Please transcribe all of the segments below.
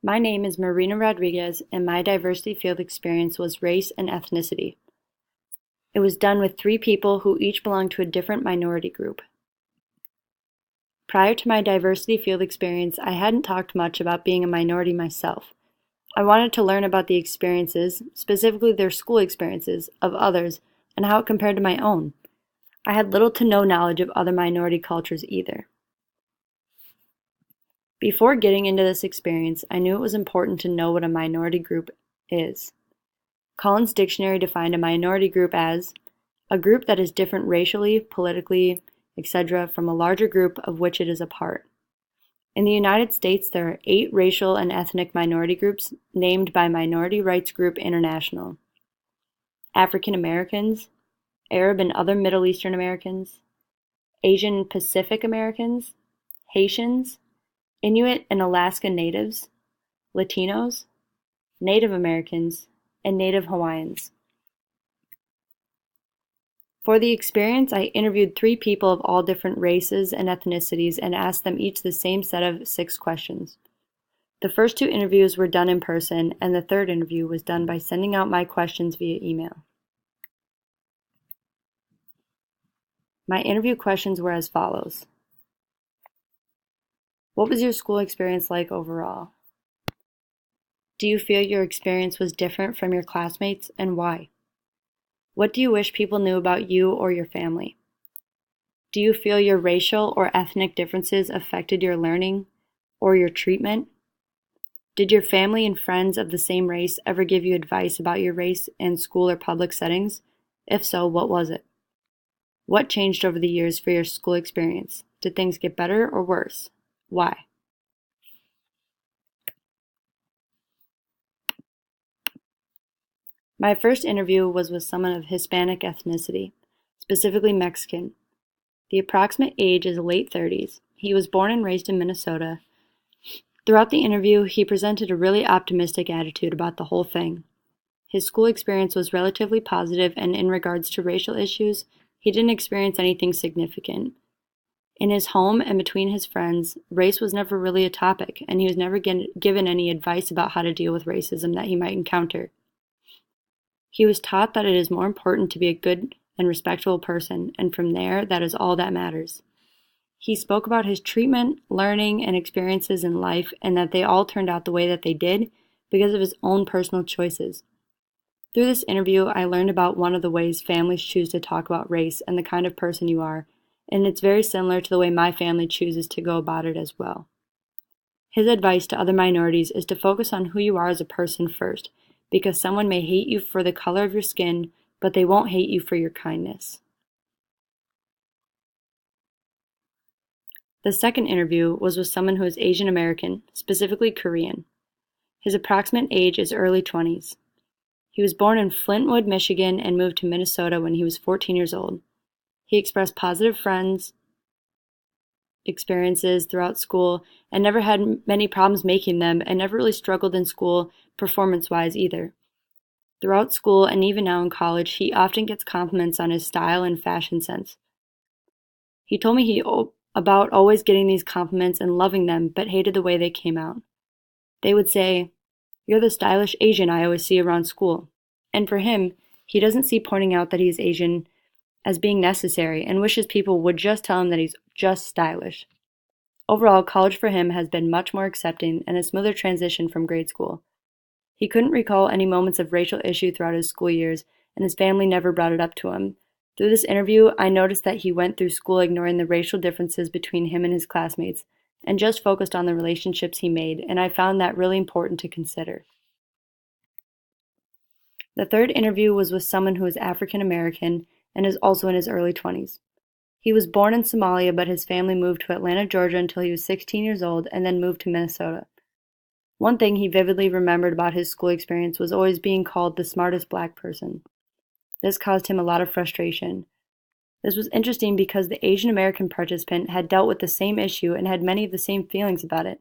My name is Marina Rodriguez, and my diversity field experience was race and ethnicity. It was done with 3 people who each belonged to a different minority group. Prior to my diversity field experience, I hadn't talked much about being a minority myself. I wanted to learn about the experiences, specifically their school experiences, of others and how it compared to my own. I had little to no knowledge of other minority cultures either. Before getting into this experience, I knew it was important to know what a minority group is. Collins Dictionary defined a minority group as a group that is different racially, politically, etc. from a larger group of which it is a part. In the United States, there are 8 racial and ethnic minority groups named by Minority Rights Group International: African Americans, Arab and other Middle Eastern Americans, Asian Pacific Americans, Haitians, Inuit and Alaska Natives, Latinos, Native Americans, and Native Hawaiians. For the experience, I interviewed 3 people of all different races and ethnicities and asked them each the same set of 6 questions. The first 2 interviews were done in person, and the third interview was done by sending out my questions via email. My interview questions were as follows. What was your school experience like overall? Do you feel your experience was different from your classmates, and why? What do you wish people knew about you or your family? Do you feel your racial or ethnic differences affected your learning or your treatment? Did your family and friends of the same race ever give you advice about your race in school or public settings? If so, what was it? What changed over the years for your school experience? Did things get better or worse? Why? My first interview was with someone of Hispanic ethnicity, specifically Mexican. The approximate age is late 30s. He was born and raised in Minnesota. Throughout the interview, he presented a really optimistic attitude about the whole thing. His school experience was relatively positive, and in regards to racial issues, he didn't experience anything significant. In his home and between his friends, race was never really a topic, and he was never given any advice about how to deal with racism that he might encounter. He was taught that it is more important to be a good and respectful person, and from there, that is all that matters. He spoke about his treatment, learning, and experiences in life, and that they all turned out the way that they did because of his own personal choices. Through this interview, I learned about one of the ways families choose to talk about race and the kind of person you are, and it's very similar to the way my family chooses to go about it as well. His advice to other minorities is to focus on who you are as a person first, because someone may hate you for the color of your skin, but they won't hate you for your kindness. The second interview was with someone who is Asian American, specifically Korean. His approximate age is early 20s. He was born in Flintwood, Michigan, and moved to Minnesota when he was 14 years old. He expressed positive friends experiences throughout school and never had many problems making them, and never really struggled in school performance-wise either. Throughout school and even now in college, he often gets compliments on his style and fashion sense. He told me about always getting these compliments and loving them, but hated the way they came out. They would say, "You're the stylish Asian I always see around school." And for him, he doesn't see pointing out that he's Asian as being necessary, and wishes people would just tell him that he's just stylish. Overall, college for him has been much more accepting and a smoother transition from grade school. He couldn't recall any moments of racial issue throughout his school years, and his family never brought it up to him. Through this interview, I noticed that he went through school ignoring the racial differences between him and his classmates, and just focused on the relationships he made, and I found that really important to consider. The third interview was with someone who is African American and is also in his early 20s. He was born in Somalia, but his family moved to Atlanta, Georgia until he was 16 years old and then moved to Minnesota. One thing he vividly remembered about his school experience was always being called the smartest black person. This caused him a lot of frustration. This was interesting because the Asian American participant had dealt with the same issue and had many of the same feelings about it.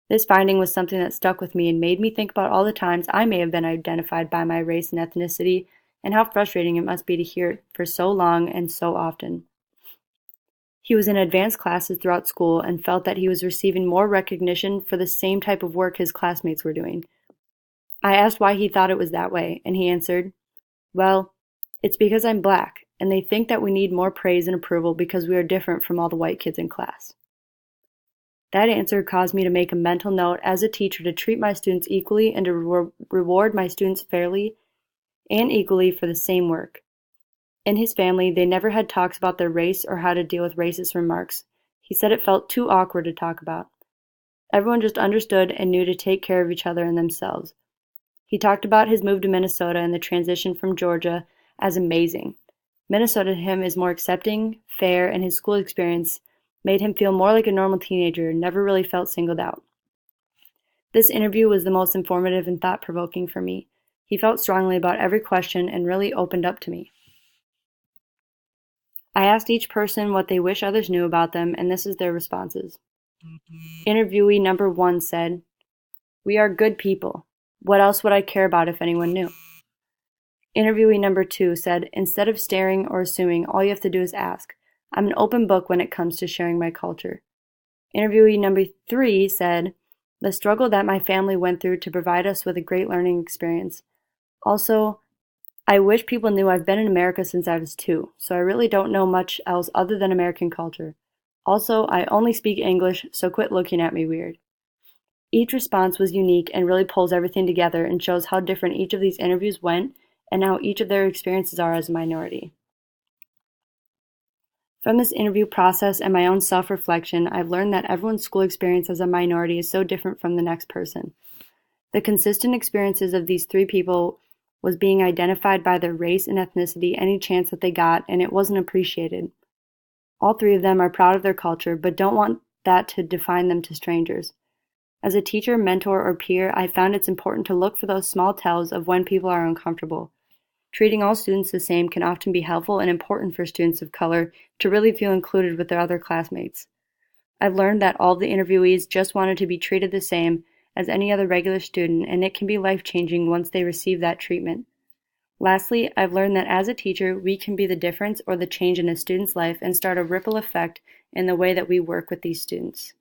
This finding was something that stuck with me and made me think about all the times I may have been identified by my race and ethnicity, and how frustrating it must be to hear it for so long and so often. He was in advanced classes throughout school and felt that he was receiving more recognition for the same type of work his classmates were doing. I asked why he thought it was that way, and he answered, "Well, it's because I'm black, and they think that we need more praise and approval because we are different from all the white kids in class." That answer caused me to make a mental note as a teacher to treat my students equally and to reward my students fairly and equally for the same work. In his family, they never had talks about their race or how to deal with racist remarks. He said it felt too awkward to talk about. Everyone just understood and knew to take care of each other and themselves. He talked about his move to Minnesota and the transition from Georgia as amazing. Minnesota to him is more accepting, fair, and his school experience made him feel more like a normal teenager and never really felt singled out. This interview was the most informative and thought-provoking for me. He felt strongly about every question and really opened up to me. I asked each person what they wish others knew about them, and this is their responses. Interviewee number 1 said, "We are good people. What else would I care about if anyone knew?" Interviewee number 2 said, "Instead of staring or assuming, all you have to do is ask. I'm an open book when it comes to sharing my culture." Interviewee number 3 said, "The struggle that my family went through to provide us with a great learning experience. Also, I wish people knew I've been in America since I was 2, so I really don't know much else other than American culture. Also, I only speak English, so quit looking at me weird." Each response was unique and really pulls everything together and shows how different each of these interviews went and how each of their experiences are as a minority. From this interview process and my own self-reflection, I've learned that everyone's school experience as a minority is so different from the next person. The consistent experiences of these 3 people was being identified by their race and ethnicity any chance that they got, and it wasn't appreciated. All 3 of them are proud of their culture, but don't want that to define them to strangers. As a teacher, mentor, or peer, I found it's important to look for those small tells of when people are uncomfortable. Treating all students the same can often be helpful and important for students of color to really feel included with their other classmates. I've learned that all of the interviewees just wanted to be treated the same as any other regular student, and it can be life-changing once they receive that treatment. Lastly, I've learned that as a teacher, we can be the difference or the change in a student's life and start a ripple effect in the way that we work with these students.